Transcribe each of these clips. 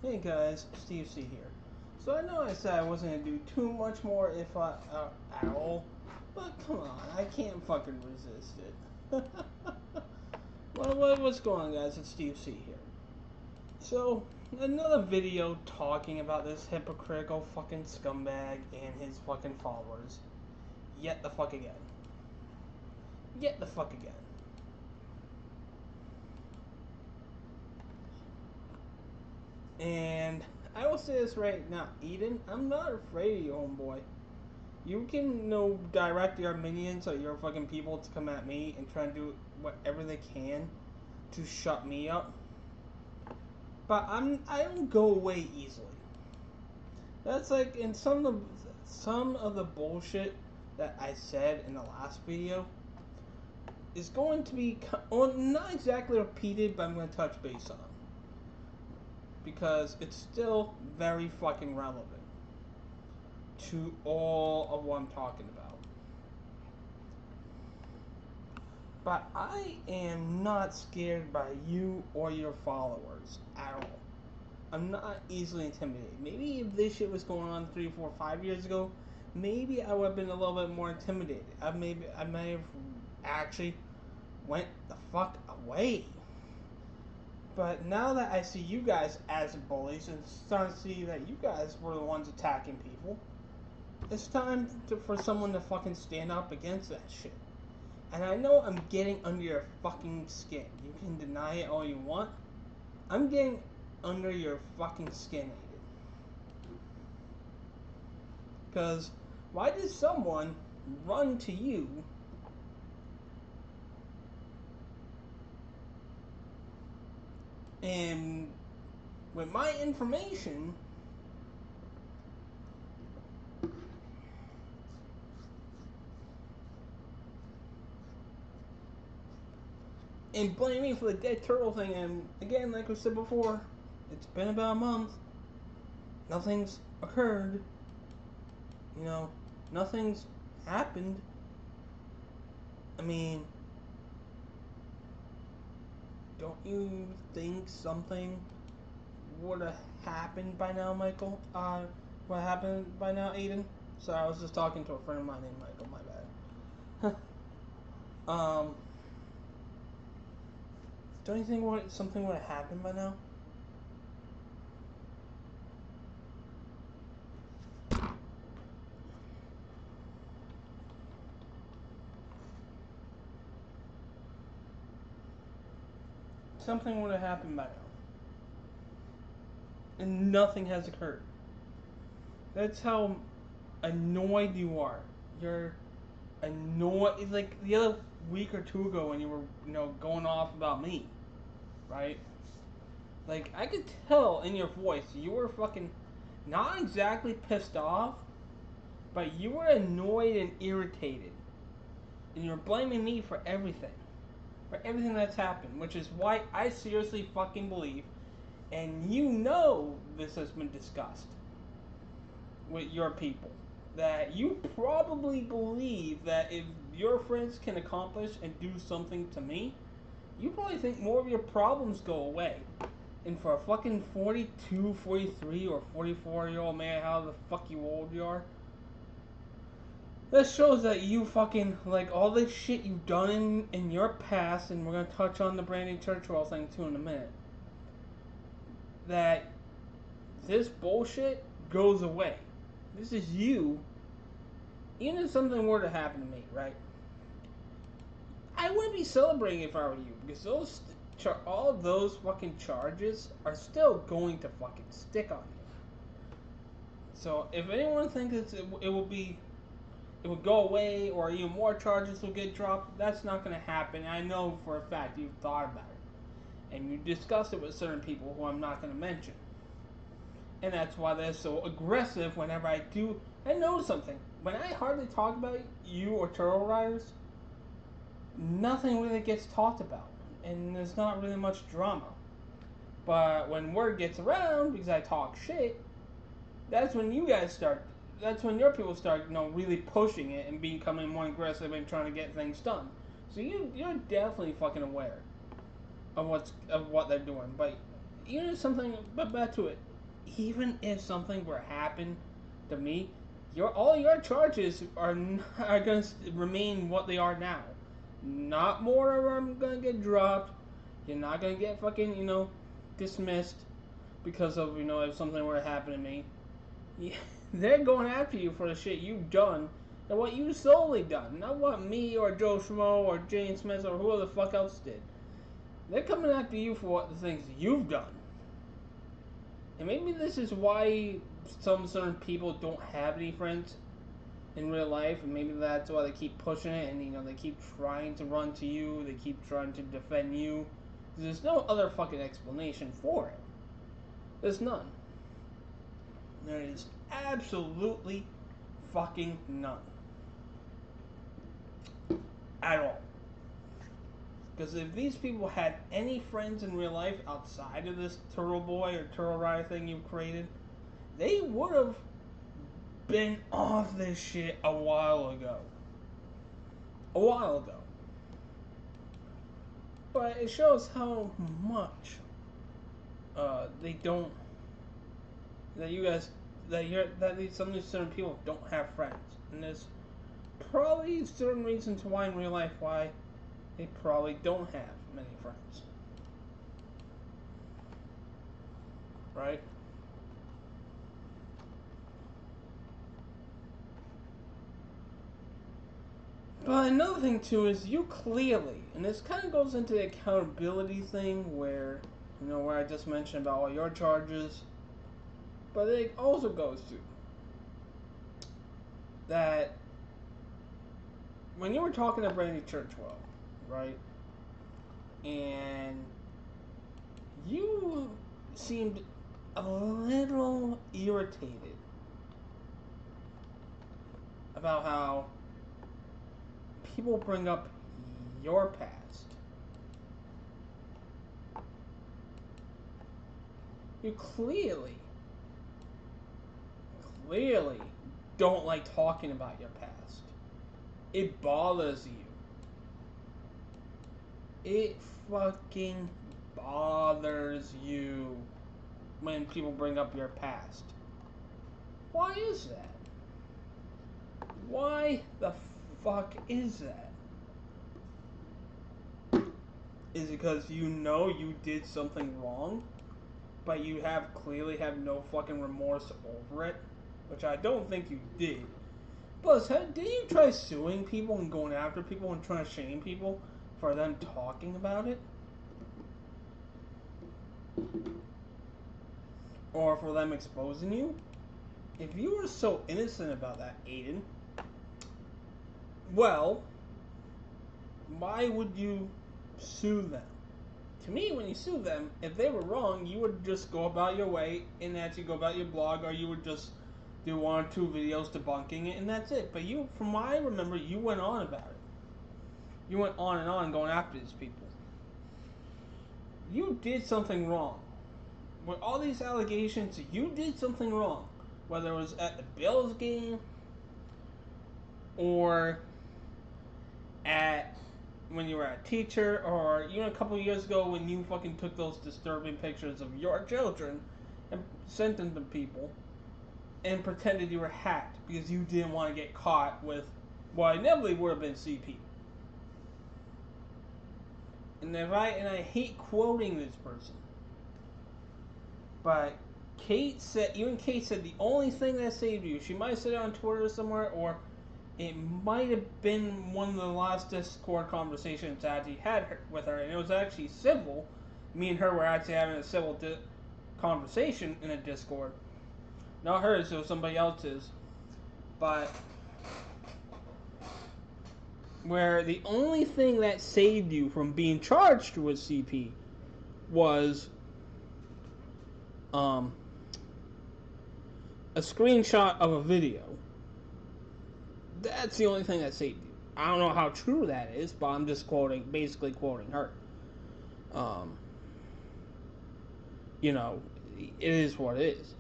Hey guys, Steve C here. So I know I said I wasn't gonna do too much more if I at all, but come on, I can't fucking resist it. What's going on, guys? It's Steve C here. So another video talking about this hypocritical fucking scumbag and his fucking followers. Yet the fuck again. Yet the fuck again. And I will say this right now, Eden, I'm not afraid of you, homeboy. You can direct your minions or your fucking people to come at me and try and do whatever they can to shut me up. But I don't go away easily. That's like in some of the bullshit that I said in the last video is going to be not exactly repeated, but I'm going to touch base on because it's still very fucking relevant to all of what I'm talking about. But I am not scared by you or your followers at all. I'm not easily intimidated. Maybe if this shit was going on 3, 4, 5 years ago, maybe I would have been a little bit more intimidated. I may have actually went the fuck away. But now that I see you guys as bullies and starting to see that you guys were the ones attacking people, it's time for someone to fucking stand up against that shit. And I know I'm getting under your fucking skin. You can deny it all you want. I'm getting under your fucking skin, Aiden. Because why did someone run to you and with my information and blame me for the dead turtle thing? And again, like I said before, it's been about a month. Nothing's occurred. Nothing's happened. I mean, don't you think something would have happened by now, Michael? What happened by now, Aiden? Sorry, I was just talking to a friend of mine named Michael. My bad. Don't you think something would have happened by now? Something would have happened by now. And nothing has occurred. That's how annoyed you are. You're annoyed. It's like the other week or two ago when you were, going off about me, right? Like, I could tell in your voice you were fucking not exactly pissed off, but you were annoyed and irritated. And you're blaming me for everything. For everything that's happened. Which is why I seriously fucking believe, and this has been discussed with your people, that you probably believe that if your friends can accomplish and do something to me, you probably think more of your problems go away. And for a fucking 42, 43, or 44-year-old man, how the fuck you old you are, this shows that you fucking, like, all this shit you've done in your past, and we're going to touch on the Brandon Churchill thing too in a minute, that this bullshit goes away. This is you. Even if something were to happen to me, right? I wouldn't be celebrating if I were you, because all of those fucking charges are still going to fucking stick on you. So if anyone thinks it would go away or even more charges will get dropped, that's not going to happen. I know for a fact you've thought about it, and you discussed it with certain people who I'm not going to mention, and that's why they're so aggressive whenever I do. I know something. When I hardly talk about you or Turtle Riders, nothing really gets talked about, and there's not really much drama. But when word gets around, because I talk shit, that's when you guys start. That's when your people start, really pushing it and becoming more aggressive and trying to get things done. So you're definitely fucking aware of what they're doing. But even if something, but back to it, even if something were to happen to me, all your charges are gonna remain what they are now. Not more of them gonna get dropped. You're not gonna get fucking dismissed because of if something were to happen to me. Yeah, they're going after you for the shit you've done and what you solely done, not what me or Joe Schmo or Jane Smith or whoever the fuck else did. They're coming after you for what the things you've done. And maybe this is why some certain people don't have any friends in real life, and maybe that's why they keep pushing it, and they keep trying to run to you, they keep trying to defend you. There's no other fucking explanation for it. There's none. There is absolutely fucking none. At all. Because if these people had any friends in real life outside of this Turtle Boy or Turtle Rider thing you created, they would have been off this shit a while ago. A while ago. But it shows how much they don't. That you guys, some of these certain people don't have friends, and there's probably certain reasons why in real life why they probably don't have many friends. Right? But another thing too is you clearly, and this kind of goes into the accountability thing where, where I just mentioned about all your charges, but it also goes to that when you were talking to Brandy Churchwell, right, and you seemed a little irritated about how people bring up your past. You clearly don't like talking about your past. It bothers you. It fucking bothers you when people bring up your past. Why is that? Why the fuck is that? Is it because you did something wrong, but you clearly have no fucking remorse over it? Which I don't think you did. Plus, did you try suing people and going after people and trying to shame people for them talking about it? Or for them exposing you? If you were so innocent about that, Aiden, well, why would you sue them? To me, when you sue them, if they were wrong, you would just go about your way and actually go about your blog, or you would just do 1 or 2 videos debunking it, and that's it. But you, from what I remember, you went on about it. You went on and on going after these people. You did something wrong. With all these allegations, you did something wrong. Whether it was at the Bills game, or when you were a teacher, or even a couple years ago when you fucking took those disturbing pictures of your children and sent them to people and pretended you were hacked because you didn't want to get caught with what inevitably would have been CP. And I hate quoting this person, but Kate said the only thing that saved you, she might have said it on Twitter somewhere, or it might have been one of the last Discord conversations I actually had with her, and it was actually civil. Me and her were actually having a civil conversation in a Discord. Not hers, it was somebody else's. But where the only thing that saved you from being charged with CP was a screenshot of a video. That's the only thing that saved you. I don't know how true that is, but I'm just basically quoting her. It is what it is.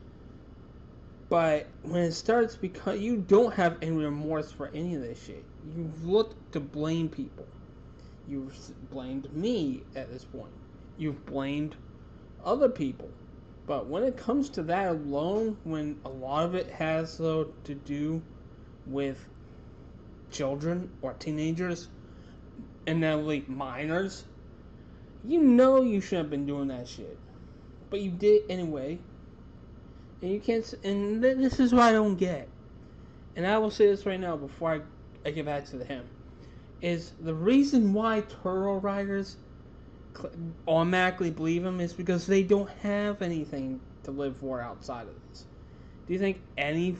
But when it starts, because you don't have any remorse for any of this shit, you look to blame people. You've blamed me at this point. You've blamed other people. But when it comes to that alone, when a lot of it has though to do with children or teenagers, and then like minors, you know you shouldn't have been doing that shit, but you did anyway. And you can't. And this is what I don't get. And I will say this right now before I get back to him. Is the reason why turtle riders automatically believe him is because they don't have anything to live for outside of this. Do you think any of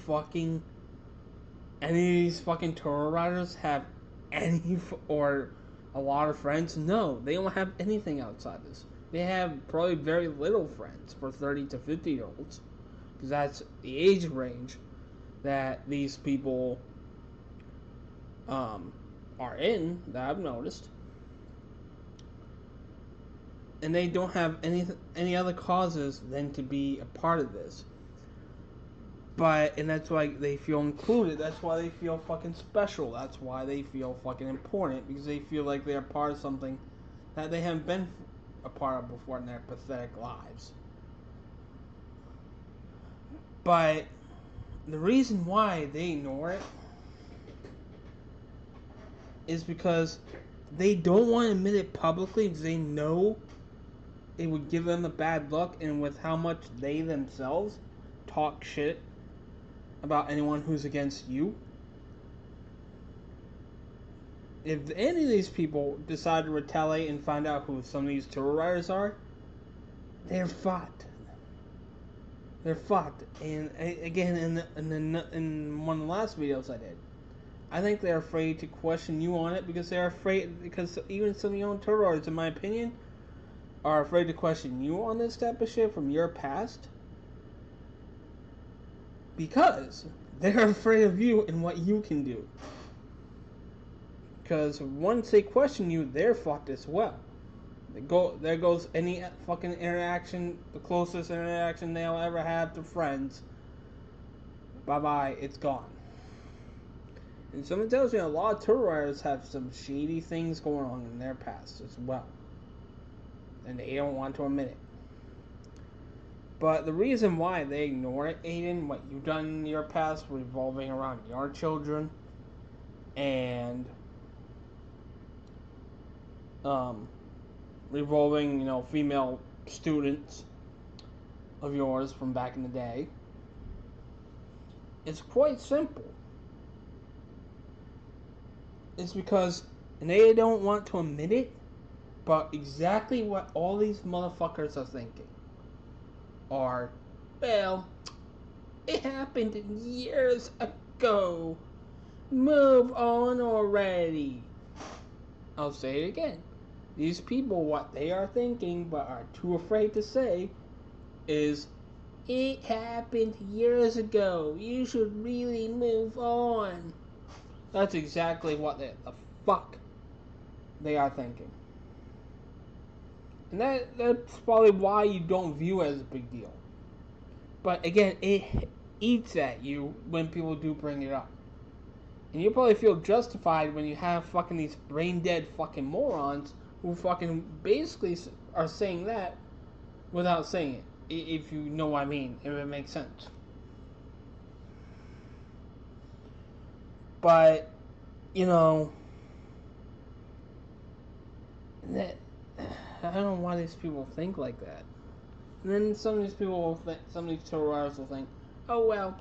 these fucking turtle riders have any or a lot of friends? No, they don't have anything outside this. They have probably very little friends for 30 to 50-year-olds, because that's the age range that these people are in, that I've noticed. And they don't have any other causes than to be a part of this. And that's why they feel included. That's why they feel fucking special. That's why they feel fucking important, because they feel like they're part of something that they haven't been a part of before in their pathetic lives. But the reason why they ignore it is because they don't want to admit it publicly, because they know it would give them a bad look, and with how much they themselves talk shit about anyone who's against you. If any of these people decide to retaliate and find out who some of these turtle riders are, they're fucked. They're fucked. And again, in one of the last videos I did, I think they're afraid to question you on it, because they're afraid, because even some of your own turtle riders, in my opinion, are afraid to question you on this type of shit from your past, because they're afraid of you and what you can do. Because once they question you, they're fucked as well. There goes any fucking interaction, the closest interaction they'll ever have to friends. Bye-bye, it's gone. And someone tells me a lot of turtle riders have some shady things going on in their past as well. And they don't want to admit it. But the reason why they ignore it, Aiden, what you've done in your past revolving around your children, and revolving, female students of yours from back in the day, it's quite simple. It's because they don't want to admit it, but exactly what all these motherfuckers are thinking are, well, it happened years ago. Move on already. I'll say it again. These people, what they are thinking but are too afraid to say is, it happened years ago. You should really move on. That's exactly what the fuck they are thinking. And that's probably why you don't view it as a big deal. But again, it eats at you when people do bring it up. And you probably feel justified when you have fucking these brain dead fucking morons who fucking basically are saying that without saying it. If you know what I mean, if it makes sense. But, that, I don't know why these people think like that. And then some of these people will think, some of these terrorists will think, oh well,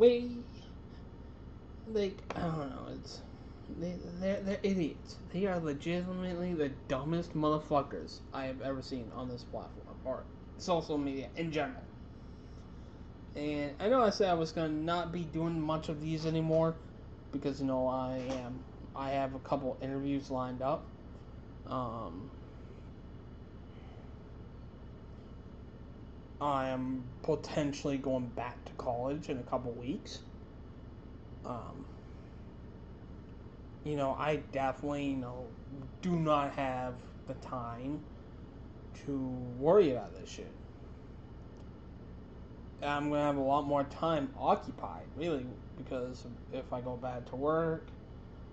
I don't know, they're idiots. They are legitimately the dumbest motherfuckers I have ever seen on this platform, or social media in general. And I know I said I was gonna not be doing much of these anymore, because I have a couple interviews lined up. I am potentially going back to college in a couple weeks. I definitely, do not have the time to worry about this shit. I'm going to have a lot more time occupied, really, because if I go back to work,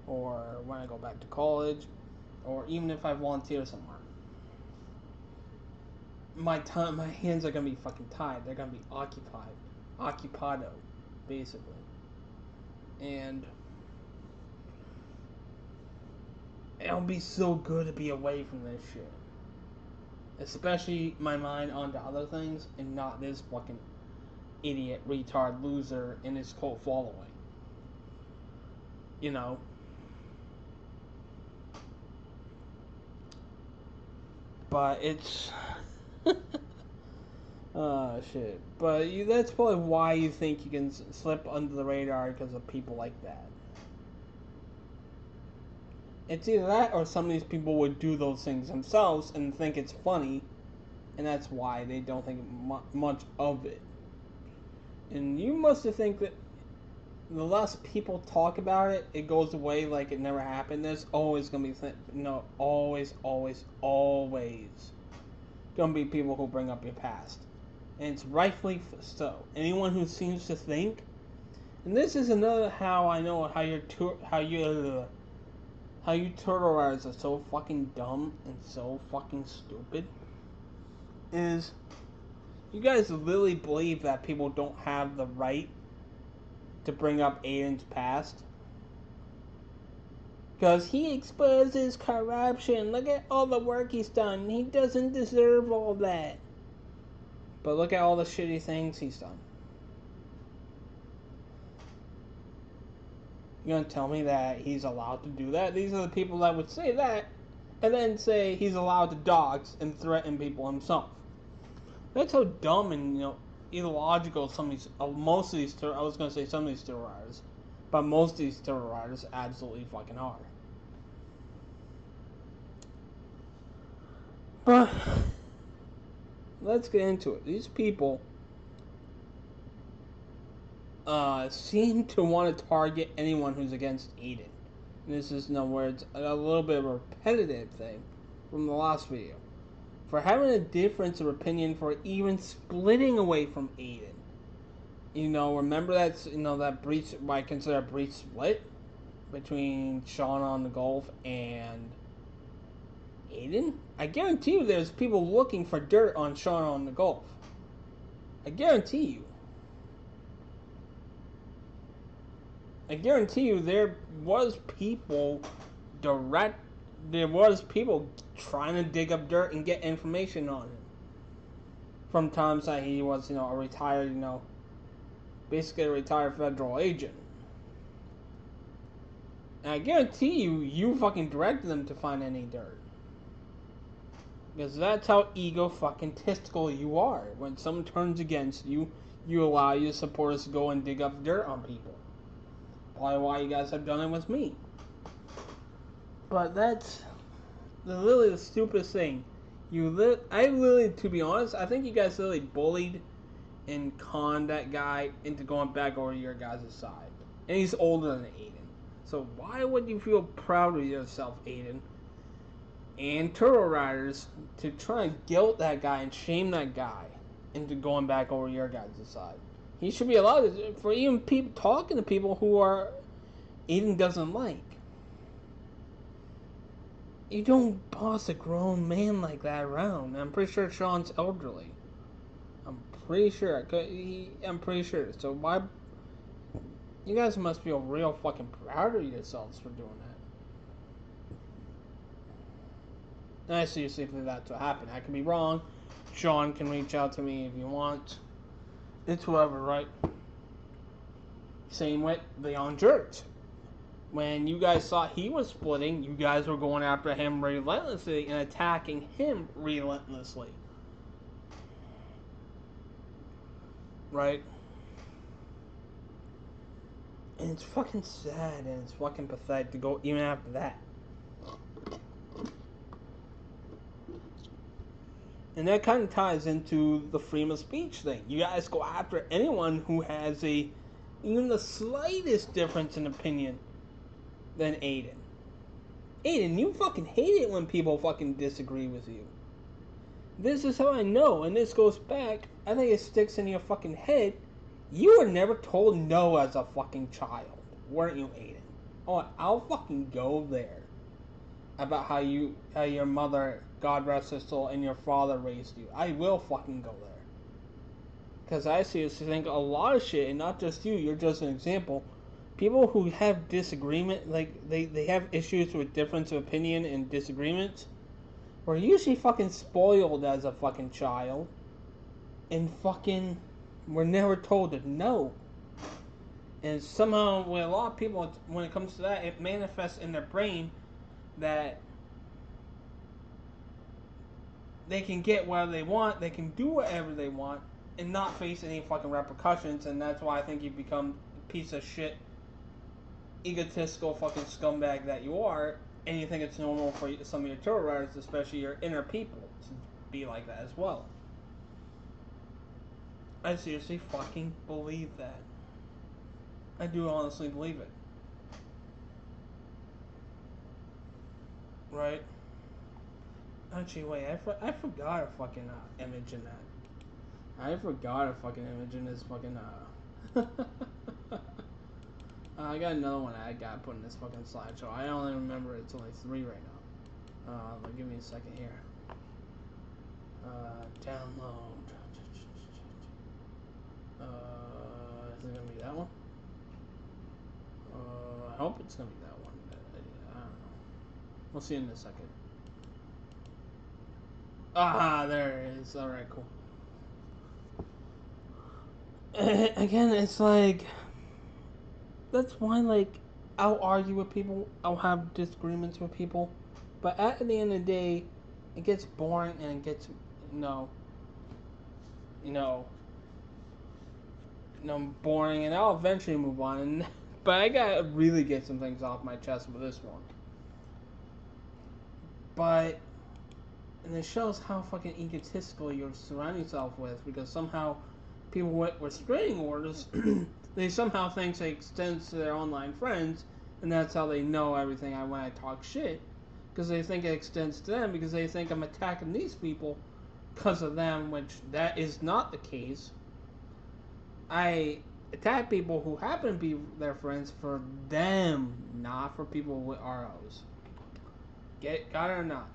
or when I go back to college, or even if I volunteer somewhere. my hands are gonna be fucking tied. They're gonna be occupado, basically. And it'll be so good to be away from this shit. Especially my mind onto other things and not this fucking idiot, retard, loser and his cult following. You know? But it's... oh, shit. But that's probably why you think you can slip under the radar because of people like that. It's either that or some of these people would do those things themselves and think it's funny, and that's why they don't think much of it. And you must have think that the less people talk about it, it goes away like it never happened. There's always going to be, always going to be people who bring up your past. And it's rightfully so. Anyone who seems to think, and this is another how I know how you turtle riders are so fucking dumb and so fucking stupid, is you guys literally believe that people don't have the right to bring up Aiden's past. Because he exposes corruption. Look at all the work he's done. He doesn't deserve all that. But look at all the shitty things he's done. You're gonna tell me that he's allowed to do that? These are the people that would say that, and then say he's allowed to dox and threaten people himself. That's how dumb and illogical some of these, most of these, I was gonna say some of these terror riders, but most of these terror riders absolutely fucking are. But let's get into it. These people seem to want to target anyone who's against Aiden. And this is, in other words, a little bit of a repetitive thing from the last video. For having a difference of opinion, for even splitting away from Aiden. Remember that breach, what I consider a breach split between Sean on the Gulf and Aiden? I guarantee you there's people looking for dirt on Sean on the Gulf. I guarantee you. There was people trying to dig up dirt and get information on him. From times that he was, a retired, basically a retired federal agent. And I guarantee you fucking directed them to find any dirt. Because that's how ego-fucking-tistical you are. When someone turns against you, you allow your supporters to go and dig up dirt on people. Probably why you guys have done it with me. But that's literally the stupidest thing. I literally, to be honest, I think you guys literally bullied and conned that guy into going back over to your guys' side. And he's older than Aiden. So why would you feel proud of yourself, Aiden? And Turtle Riders to try and guilt that guy and shame that guy into going back over your guys' side. He should be allowed to, for even people talking to people who Aiden doesn't like. You don't boss a grown man like that around. I'm pretty sure Sean's elderly. I'm pretty sure. So why? You guys must feel real fucking proud of yourselves for doing that. And I seriously think that's what happened. I could be wrong. Sean can reach out to me if you want. It's whatever, right? Same with Leon Jerks. When you guys thought he was splitting, you guys were going after him relentlessly and attacking him relentlessly. Right? And it's fucking sad and it's fucking pathetic to go even after that. And that kind of ties into the freedom of speech thing. You guys go after anyone who has even the slightest difference in opinion than Aiden. Aiden, you fucking hate it when people fucking disagree with you. This is how I know, and this goes back, I think it sticks in your fucking head. You were never told no as a fucking child, weren't you, Aiden? Oh, I'll fucking go there. about how your mother, God rest her soul, and your father raised you. I will fucking go there. Because I seriously think a lot of shit, and not just you, you're just an example. People who have disagreement, like, they have issues with difference of opinion and disagreements, were usually fucking spoiled as a fucking child. And fucking were never told to no. And somehow, with a lot of people, when it comes to that, it manifests in their brain that they can get whatever they want, they can do whatever they want, and not face any fucking repercussions. And that's why I think you become a piece of shit, egotistical fucking scumbag that you are, and you think it's normal for some of your terrorists, especially your inner people, to be like that as well. I seriously fucking believe that. I do honestly believe it. Right? Actually, wait, I forgot a fucking image in that. I forgot a fucking image in this fucking I got another one I gotta put in this fucking slideshow. I only remember it's only 3 right now. Give me a second here. Download. Is it gonna be that one? I hope it's gonna be that one. I don't know. We'll see in a second. Ah, there it is. Alright, cool. Again, it's like, that's why, like, I'll argue with people, I'll have disagreements with people, but at the end of the day, it gets boring and it gets, boring, and I'll eventually move on. But I gotta really get some things off my chest with this one. But, and it shows how fucking egotistical you're surrounding yourself with, because somehow people with restraining orders, they somehow think they extend to their online friends, and that's how they know everything when I talk shit, because they think it extends to them, because they think I'm attacking these people because of them, which that is not the case. I attack people who happen to be their friends for them, not for people with ROs. Got it or not?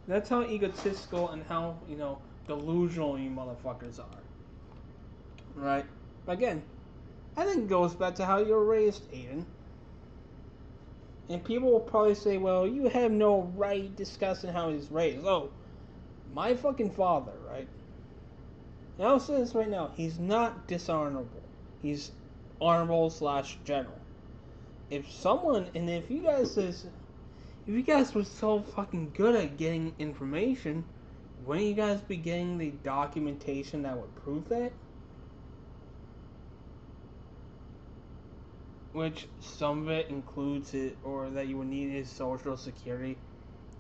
That's how egotistical and how, delusional you motherfuckers are. Right? But again, I think it goes back to how you were raised, Aiden. And people will probably say, well, you have no right discussing how he's raised. Oh, my fucking father, right? And I'll say this right now, he's not dishonorable. He's honorable / general. If you guys were so fucking good at getting information, wouldn't you guys be getting the documentation that would prove that? Which some of it includes it, or that you would need his social security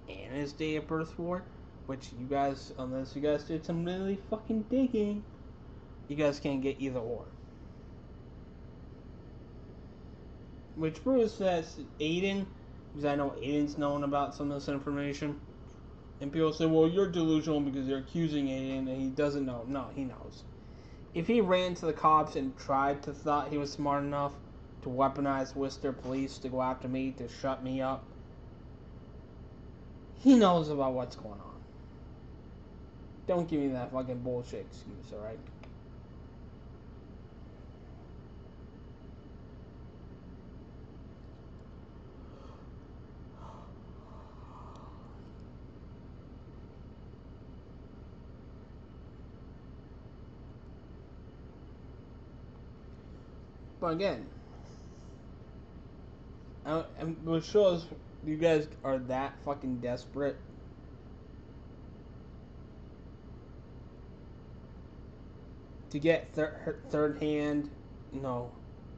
and his date of birth for. Which you guys, unless you guys did some really fucking digging, you guys can't get either or. Which proves that Aiden, because I know Aiden's known about some of this information, and people say, well, you're delusional because you're accusing Aiden and he doesn't know. No, he knows. If he ran to the cops and thought he was smart enough to weaponize Worcester police to go after me, to shut me up, he knows about what's going on. Don't give me that fucking bullshit excuse, alright? But again, and what shows you guys are that fucking desperate to get third-hand,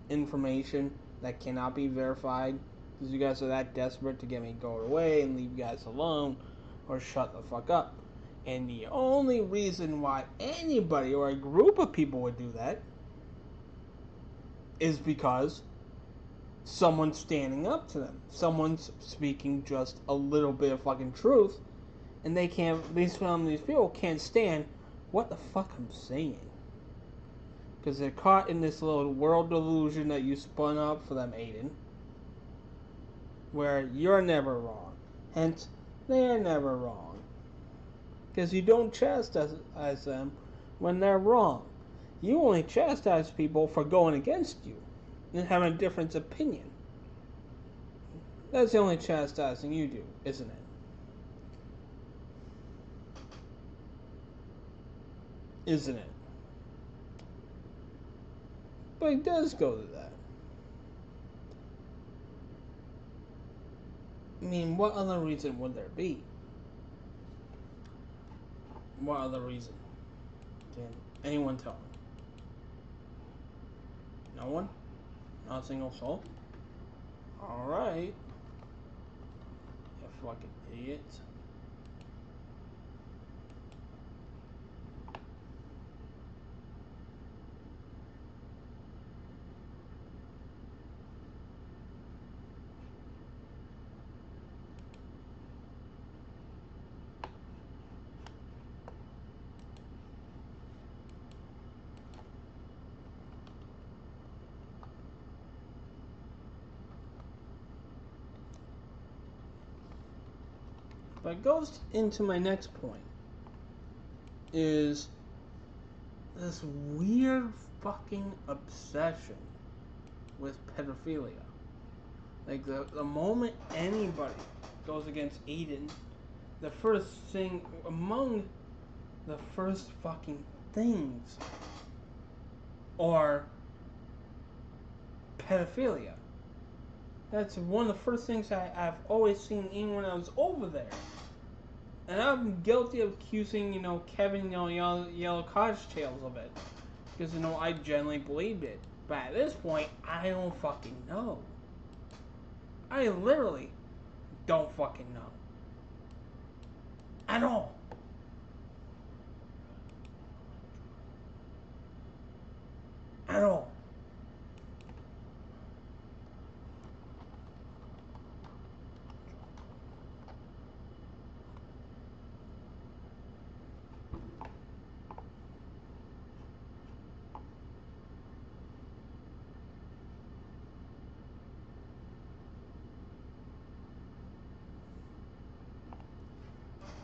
information that cannot be verified, because you guys are that desperate to get me to go away and leave you guys alone, or shut the fuck up. And the only reason why anybody or a group of people would do that is because someone's standing up to them. Someone's speaking just a little bit of fucking truth, and they can't, these people can't stand what the fuck I'm saying. Because they're caught in this little world delusion that you spun up for them, Aiden. where you're never wrong. Hence, they're never wrong. Because you don't chastise them when they're wrong. You only chastise people for going against you and having a different opinion. That's the only chastising you do, isn't it? Isn't it? But it does go to that. I mean, what other reason would there be? What other reason? Can anyone tell me? No one? Not a single soul? Alright. You fucking idiots. But it goes into my next point. Is this weird fucking obsession with pedophilia. Like, the moment anybody goes against Aiden, the first thing, among the first fucking things, are pedophilia. That's one of the first things I've always seen even when I was over there. And I'm guilty of accusing, Kevin, Yellow Cottage Tales of it. Because, I genuinely believed it. But at this point, I don't fucking know. I literally don't fucking know. At all. At all.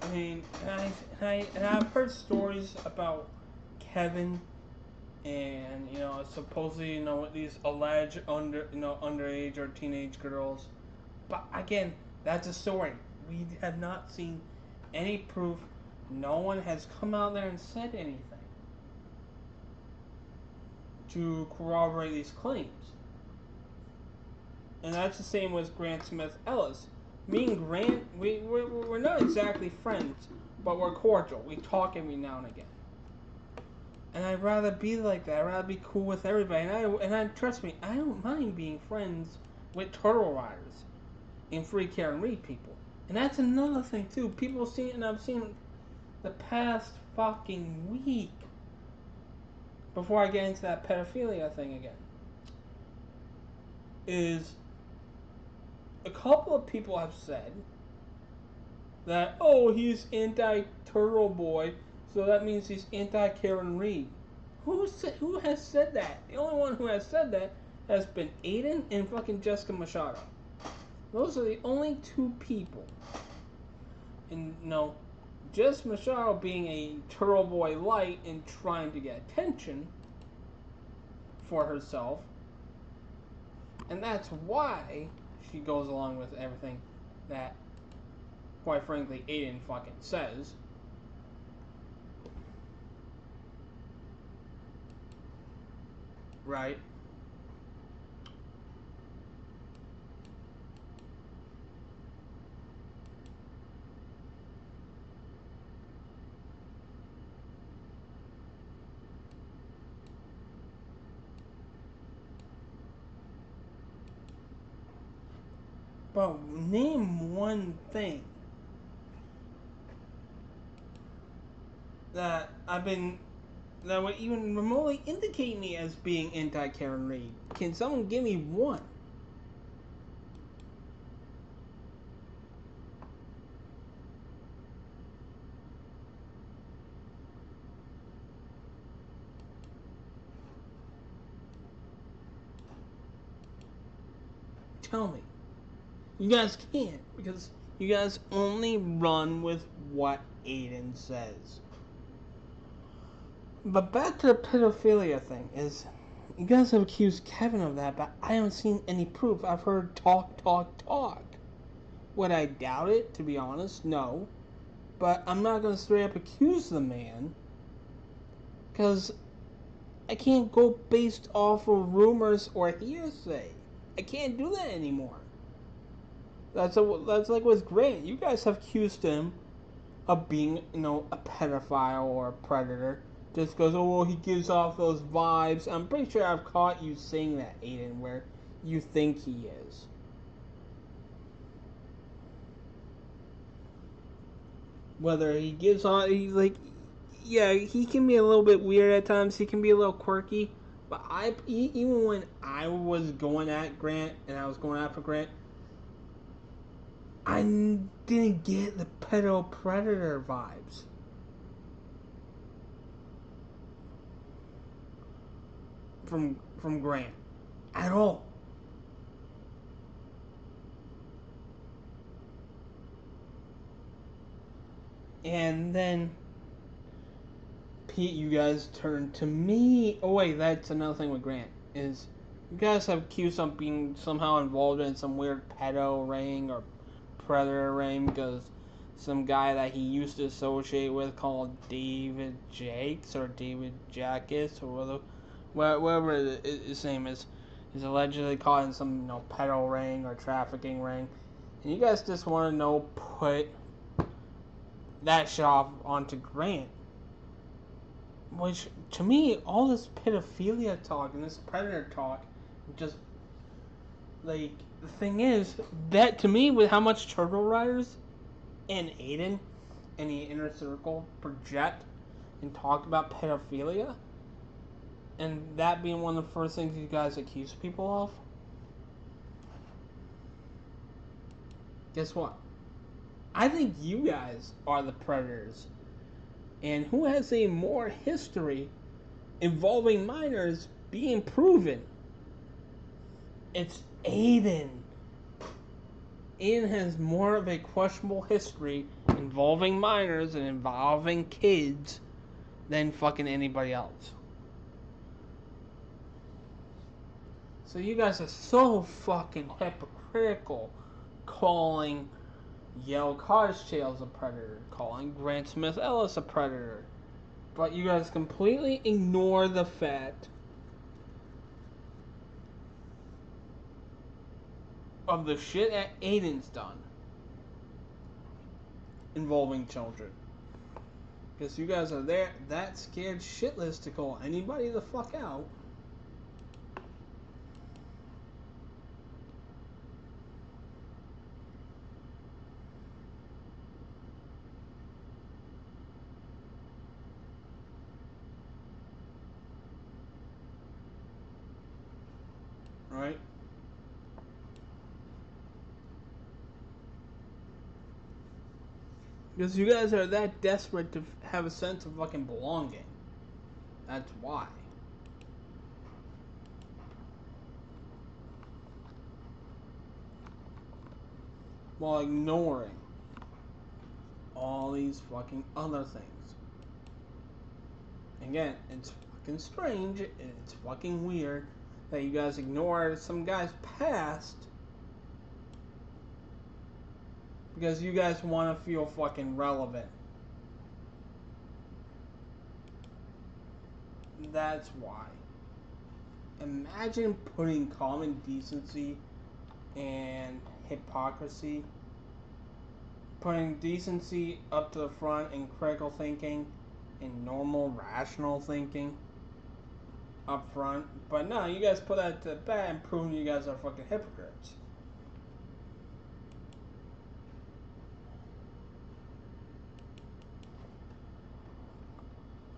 I mean, and I've heard stories about Kevin and supposedly with these alleged underage or teenage girls, but again, that's a story. We have not seen any proof. No one has come out there and said anything to corroborate these claims. And that's the same with Grant Smith Ellis. Me and Grant, we're not exactly friends, but we're cordial. We talk every now and again. And I'd rather be like that. I'd rather be cool with everybody. And I trust me, I don't mind being friends with Turtle Riders and Free Karen Reed people. And that's another thing too. People see it, and I've seen it the past fucking week. Before I get into that pedophilia thing again, is a couple of people have said that, oh, he's anti-Turtle Boy, so that means he's anti-Karen Reed. Who has said that? The only one who has said that has been Aiden and fucking Jessica Machado. Those are the only two people. And Jessica Machado being a Turtle Boy light and trying to get attention for herself. And that's why she goes along with everything that, quite frankly, Aiden fucking says. Right? But name one thing that would even remotely indicate me as being anti-Karen Reed. Can someone give me one? Tell me. You guys can't, because you guys only run with what Aiden says. But back to the pedophilia thing is, you guys have accused Kevin of that, but I haven't seen any proof. I've heard talk, talk, talk. Would I doubt it, to be honest? No. But I'm not going to straight up accuse the man, because I can't go based off of rumors or hearsay. I can't do that anymore. That's like with Grant. You guys have accused him of being, a pedophile or a predator. Just goes, oh, well, he gives off those vibes. I'm pretty sure I've caught you saying that, Aiden, where you think he is. Whether he gives on, he's like, yeah, he can be a little bit weird at times. He can be a little quirky. But even when I was going at Grant and I was going after Grant, I didn't get the pedo predator vibes. From Grant at all. And then Pete, you guys turned to me. Oh wait, that's another thing with Grant is you guys have accused him of being somehow involved in some weird pedo ring or predator ring because some guy that he used to associate with called David Jakes or David Jackus or whatever his name is allegedly caught in some pedo ring or trafficking ring, and you guys just want to put that shit off onto Grant. Which, to me, all this pedophilia talk and this predator talk, just, like, the thing is, that, to me, with how much Turtle Riders and Aiden and the Inner Circle project and talk about pedophilia, and that being one of the first things you guys accuse people of, guess what? I think you guys are the predators. And who has a more history involving minors being proven? It's Aiden. Aiden has more of a questionable history involving minors and involving kids than fucking anybody else. So you guys are so fucking hypocritical calling Yale Cottage Tales a predator, calling Grant Smith Ellis a predator. But you guys completely ignore the fact of the shit that Aiden's done involving children. Because you guys are that scared shitless to call anybody the fuck out. Right? Because you guys are that desperate to have a sense of fucking belonging. That's why. While ignoring all these fucking other things. Again, it's fucking strange and it's fucking weird that you guys ignore some guy's past because you guys want to feel fucking relevant. That's why. Imagine putting common decency and hypocrisy, putting decency up to the front and critical thinking and normal rational thinking up front. But no, you guys put that to the back and proving you guys are fucking hypocrites.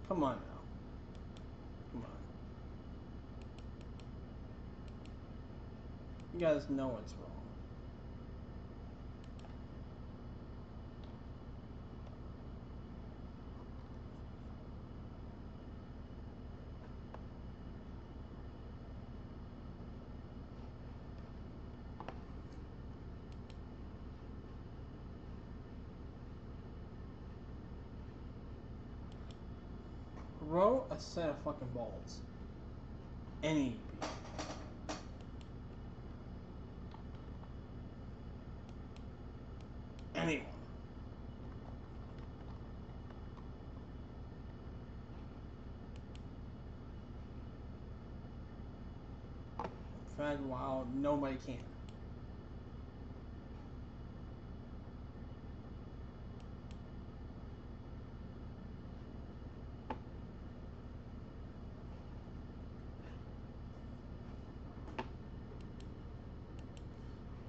Come on now. Come on. You guys know it's wrong. throw a set of fucking balls. Any. Anyone. Fed while nobody can.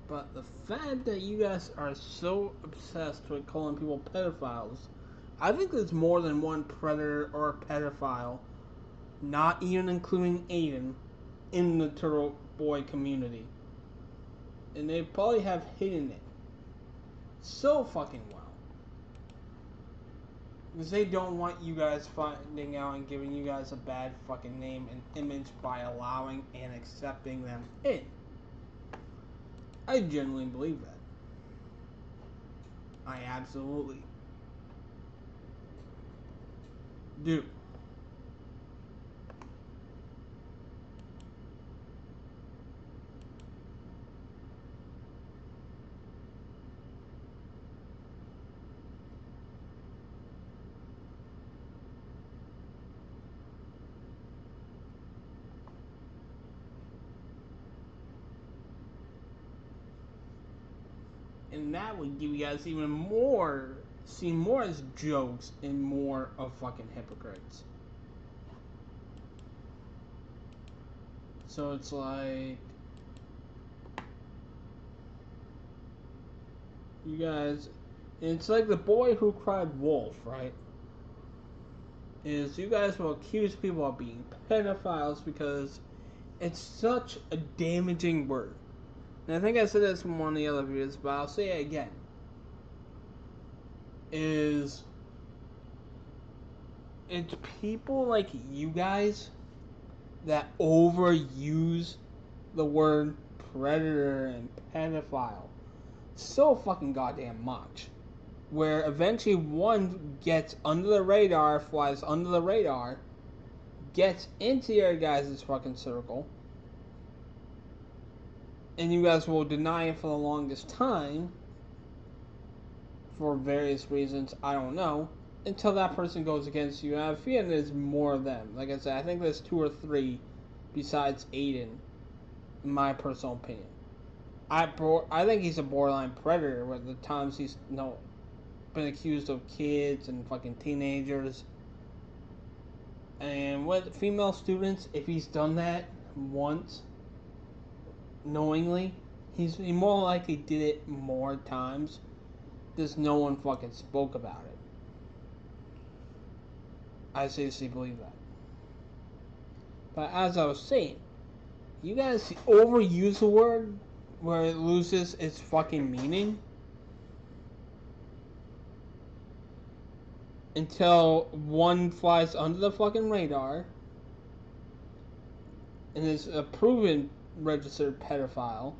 But the fact that you guys are so obsessed with calling people pedophiles, I think there's more than one predator or pedophile, not even including Aiden, in the Turtle Boy community. And they probably have hidden it so fucking well. Because they don't want you guys finding out and giving you guys a bad fucking name and image by allowing and accepting them in. I genuinely believe that. I absolutely do. And that would give you guys even more, see more as jokes and more of fucking hypocrites. So it's like, you guys, it's like the boy who cried wolf, right? Is you guys will accuse people of being pedophiles because it's such a damaging word. And I think I said this in one of the other videos, but I'll say it again. It's people like you guys that overuse the word predator and pedophile so fucking goddamn much. Where eventually one gets under the radar, flies under the radar, gets into your guys' fucking circle, and you guys will deny it for the longest time for various reasons, I don't know, until that person goes against you. And I feel there's more of them. Like I said, I think there's 2 or 3 besides Aiden, in my personal opinion. I think he's a borderline predator with the times he's been accused of kids and fucking teenagers. And with female students, if he's done that once knowingly, he more likely did it more times. Just no one fucking spoke about it. I seriously believe that. But as I was saying, you guys overuse the word where it loses its fucking meaning until one flies under the fucking radar and is a proven registered pedophile,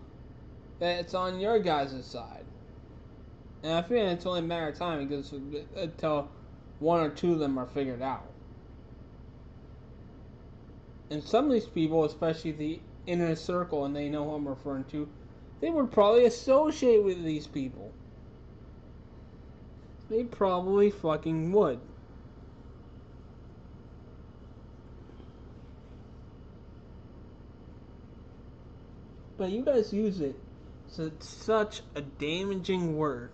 that it's on your guys' side. And I feel it's only a matter of time because until 1 or 2 of them are figured out. And some of these people, especially the inner circle, and they know who I'm referring to, they would probably associate with these people. They probably fucking would. But you guys use it. So it's such a damaging word.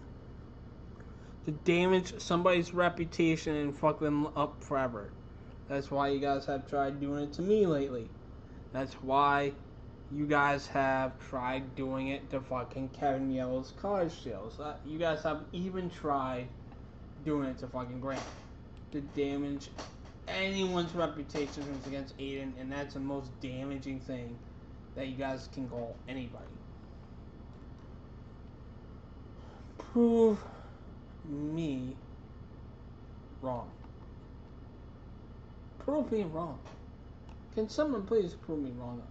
To damage somebody's reputation and fuck them up forever. That's why you guys have tried doing it to me lately. That's why you guys have tried doing it to fucking Kevin Yellow's college sales. You guys have even tried doing it to fucking Grant. To damage anyone's reputation who's against Aiden, and that's the most damaging thing that you guys can call anybody. Prove me wrong. Prove me wrong. Can someone please prove me wrong on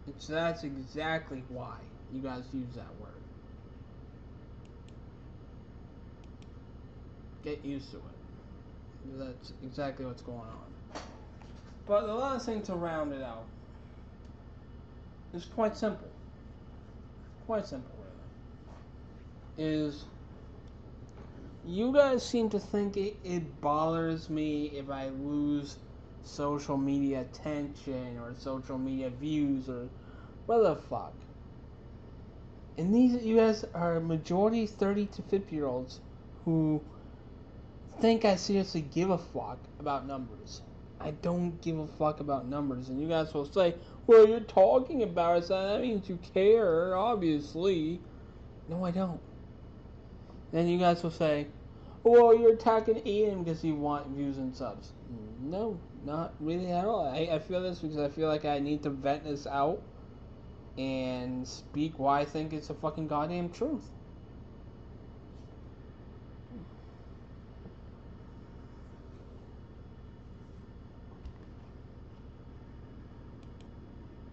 that? That's exactly why you guys use that word. Get used to it. That's exactly what's going on. But the last thing to round it out is quite simple. Quite simple, really. Is you guys seem to think it bothers me if I lose social media attention or social media views or what the fuck. And these, you guys are majority 30 to 50 year olds who think I seriously give a fuck about numbers. I don't give a fuck about numbers. And you guys will say, well, you're talking about it, so that means you care, obviously. No, I don't. Then you guys will say, well, you're attacking Aiden because you want views and subs. No, not really at all. I feel this because I feel like I need to vent this out and speak why I think it's a fucking goddamn truth.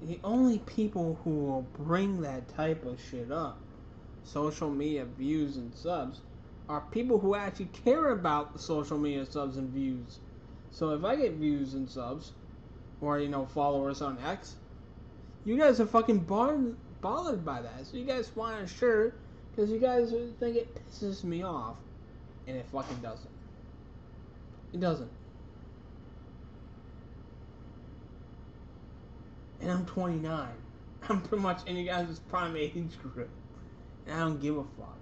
The only people who will bring that type of shit up, social media views and subs, are people who actually care about the social media subs and views. So if I get views and subs, or followers on X, you guys are fucking bothered by that. So you guys want a shirt because you guys think it pisses me off, and it fucking doesn't. It doesn't. And I'm 29. I'm pretty much in you guys' prime age group. And I don't give a fuck.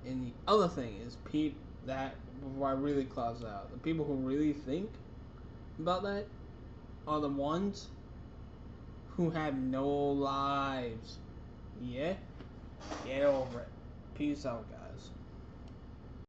And the other thing is, before I really close out, the people who really think about that are the ones who have no lives. Yeah? Get over it. Peace out, guys.